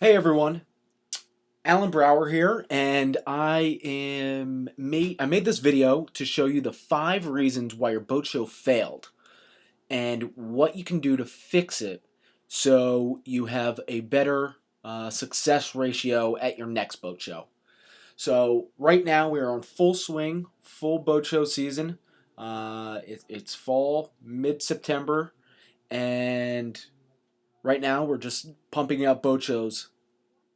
Hey everyone, Alan Brower here, and I made this video to show you the 5 reasons why your boat show failed and what you can do to fix it so you have a better success ratio at your next boat show. So right now we are on full swing, full boat show season. It's fall, mid-September, and right now we're just pumping out boat shows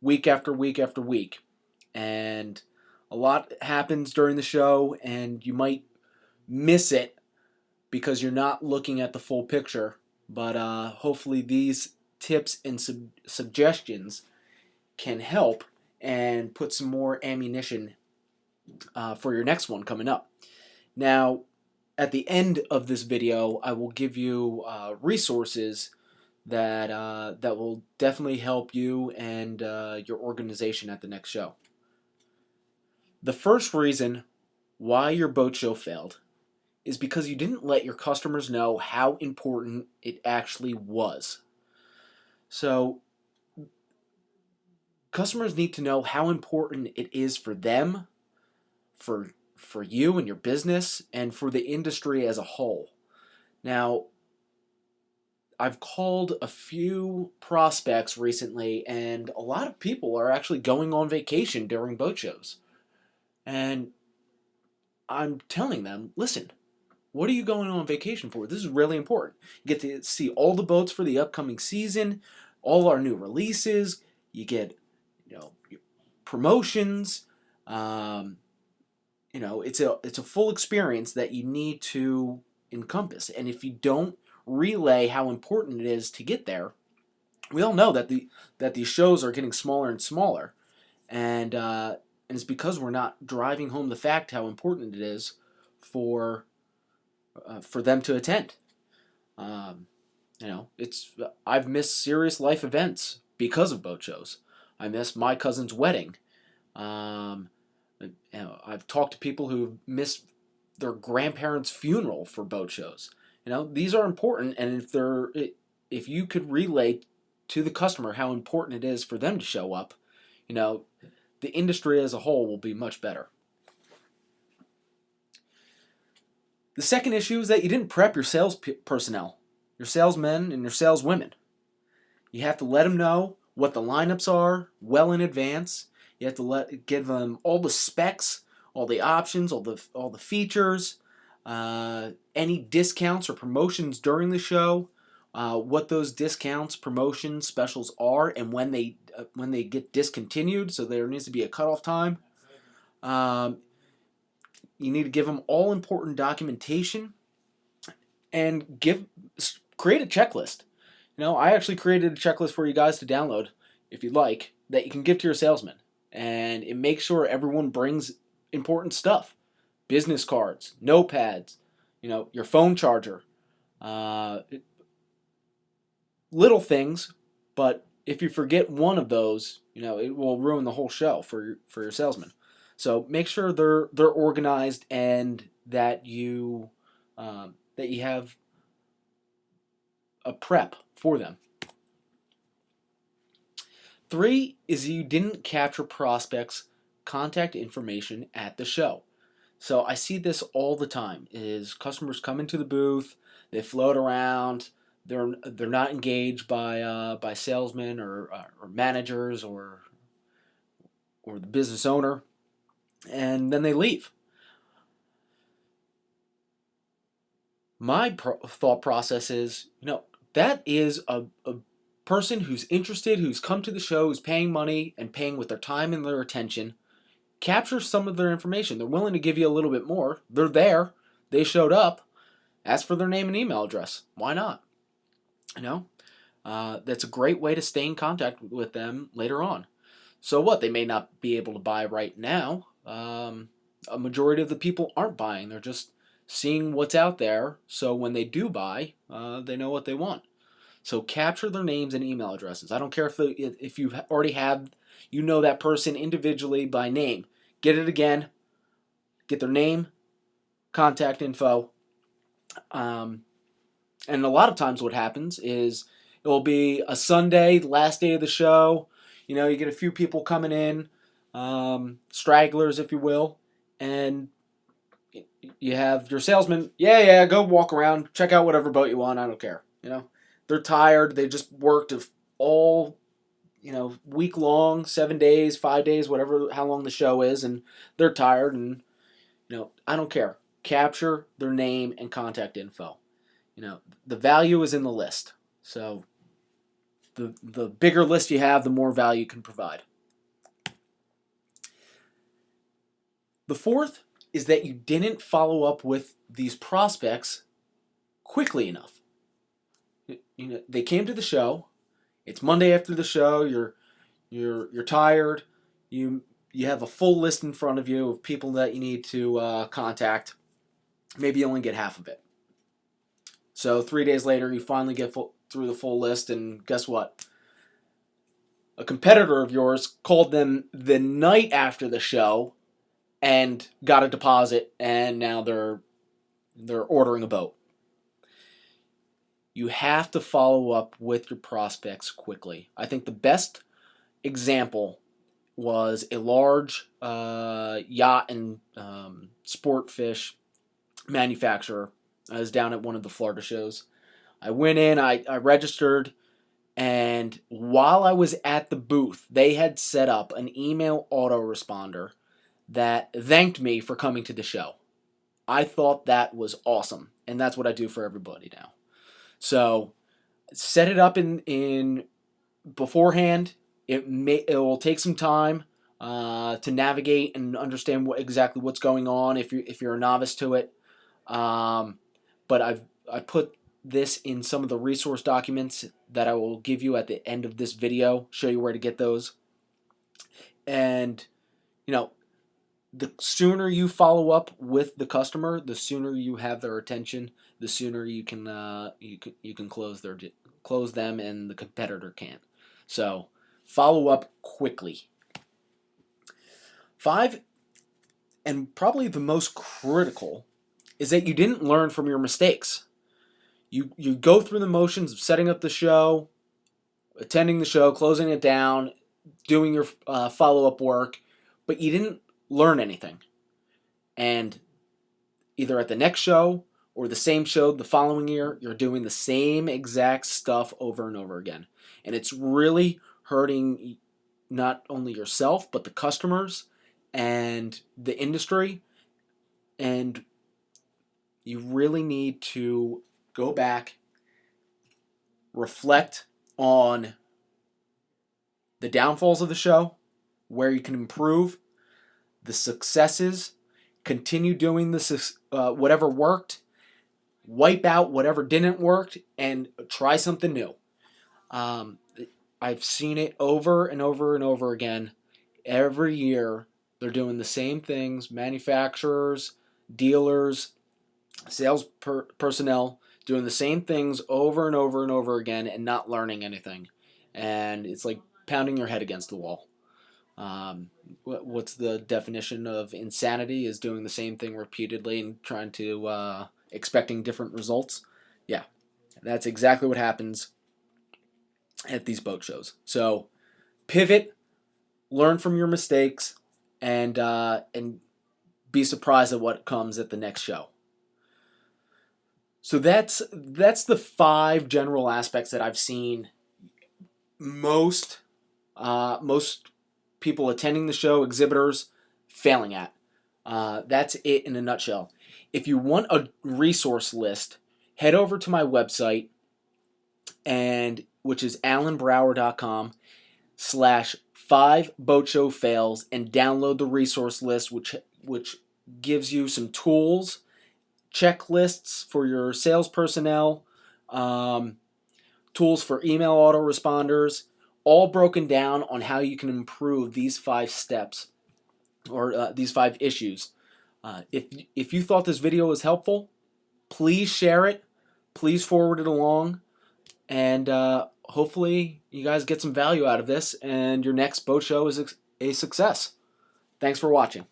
week after week after week. And a lot happens during the show, and you might miss it because you're not looking at the full picture. But hopefully, these tips and suggestions can help and put some more ammunition for your next one coming up. Now, at the end of this video, I will give you resources that will definitely help you and your organization at the next show. The first reason why your boat show failed is because you didn't let your customers know how important it actually was. So, customers need to know how important it is for them, for you and your business, and for the industry as a whole. Now, I've called a few prospects recently, and a lot of people are actually going on vacation during boat shows. And I'm telling them, listen, what are you going on vacation for? This is really important. You get to see all the boats for the upcoming season, all our new releases. You get, promotions. It's a full experience that you need to encompass. And if you don't relay how important it is to get there, we all know that these shows are getting smaller and smaller, and it's because we're not driving home the fact how important it is for them to attend. Um, I've missed serious life events because of boat shows. I missed my cousin's wedding. Um, I've talked to people who missed their grandparents' funeral for boat shows. These are important, and if you could relay to the customer how important it is for them to show up, the industry as a whole will be much better. The second issue is that you didn't prep your sales personnel, your salesmen and your saleswomen. You have to let them know what the lineups are well in advance. You have to give them all the specs, all the options, all the features, any discounts or promotions during the show, what those discounts, promotions, specials are, and when they get discontinued. So there needs to be a cutoff time. You need to give them all important documentation and create a checklist. I actually created a checklist for you guys to download, if you'd like, that you can give to your salesman, and it makes sure everyone brings important stuff: business cards, notepads, your phone charger, little things. But if you forget one of those, it will ruin the whole show for your salesman. So make sure they're organized, and that you have a prep for them. 3 is you didn't capture prospects' contact information at the show. So I see this all the time: is customers come into the booth, they float around, they're not engaged by salesmen or managers or the business owner, and then they leave. My thought process is, that is a person who's interested, who's come to the show, who's paying money and paying with their time and their attention. Capture some of their information. They're willing to give you a little bit more. They're there. They showed up. Ask for their name and email address. Why not? That's a great way to stay in contact with them later on. So what? They may not be able to buy right now. A majority of the people aren't buying. They're just seeing what's out there. So when they do buy, they know what they want. So capture their names and email addresses. I don't care if you already have, that person individually by name. Get it again. Get their name, contact info. And a lot of times what happens is it will be a Sunday, the last day of the show. You get a few people coming in, stragglers, if you will, and you have your salesman. Yeah, go walk around, check out whatever boat you want. I don't care. They're tired. They just worked all week long, 7 days, 5 days, whatever, how long the show is, and they're tired. And I don't care. Capture their name and contact info. The value is in the list. So the bigger list you have, the more value you can provide. The fourth is that you didn't follow up with these prospects quickly enough. They came to the show. It's Monday after the show. You're tired. You have a full list in front of you of people that you need to contact. Maybe you only get half of it. So 3 days later, you finally get through the full list, and guess what? A competitor of yours called them the night after the show and got a deposit, and now they're ordering a boat. You have to follow up with your prospects quickly. I think the best example was a large yacht and sport fish manufacturer. I was down at one of the Florida shows. I went in, I registered, and while I was at the booth, they had set up an email autoresponder that thanked me for coming to the show. I thought that was awesome, and that's what I do for everybody now. So set it up in beforehand. It will take some time to navigate and understand exactly what's going on if you're a novice to it. But I put this in some of the resource documents that I will give you at the end of this video, show you where to get those. And the sooner you follow up with the customer, the sooner you have their attention, the sooner you can close them, and the competitor can't. So follow up quickly. 5, and probably the most critical, is that you didn't learn from your mistakes. You go through the motions of setting up the show, attending the show, closing it down, doing your follow-up work, but you didn't learn anything. And either at the next show or the same show the following year, you're doing the same exact stuff over and over again. And it's really hurting not only yourself, but the customers and the industry. And you really need to go back, reflect on the downfalls of the show, where you can improve, the successes, continue doing this, whatever worked, wipe out whatever didn't work, and try something new. I've seen it over and over and over again. Every year, they're doing the same things. Manufacturers, dealers, sales personnel doing the same things over and over and over again and not learning anything. And it's like pounding your head against the wall. What's the definition of insanity? Is doing the same thing repeatedly and trying to expecting different results. Yeah, that's exactly what happens at these boat shows. So pivot, learn from your mistakes, and be surprised at what comes at the next show. So that's the 5 general aspects that I've seen most people attending the show, exhibitors, failing at. That's it in a nutshell. If you want a resource list, head over to my website, which is alanbrower.com/5boatshow-fails, and download the resource list, which gives you some tools, checklists for your sales personnel, tools for email autoresponders, all broken down on how you can improve these 5 steps or these 5 issues. If you thought this video was helpful, please share it. Please forward it along. And hopefully you guys get some value out of this and your next boat show is a success. Thanks for watching.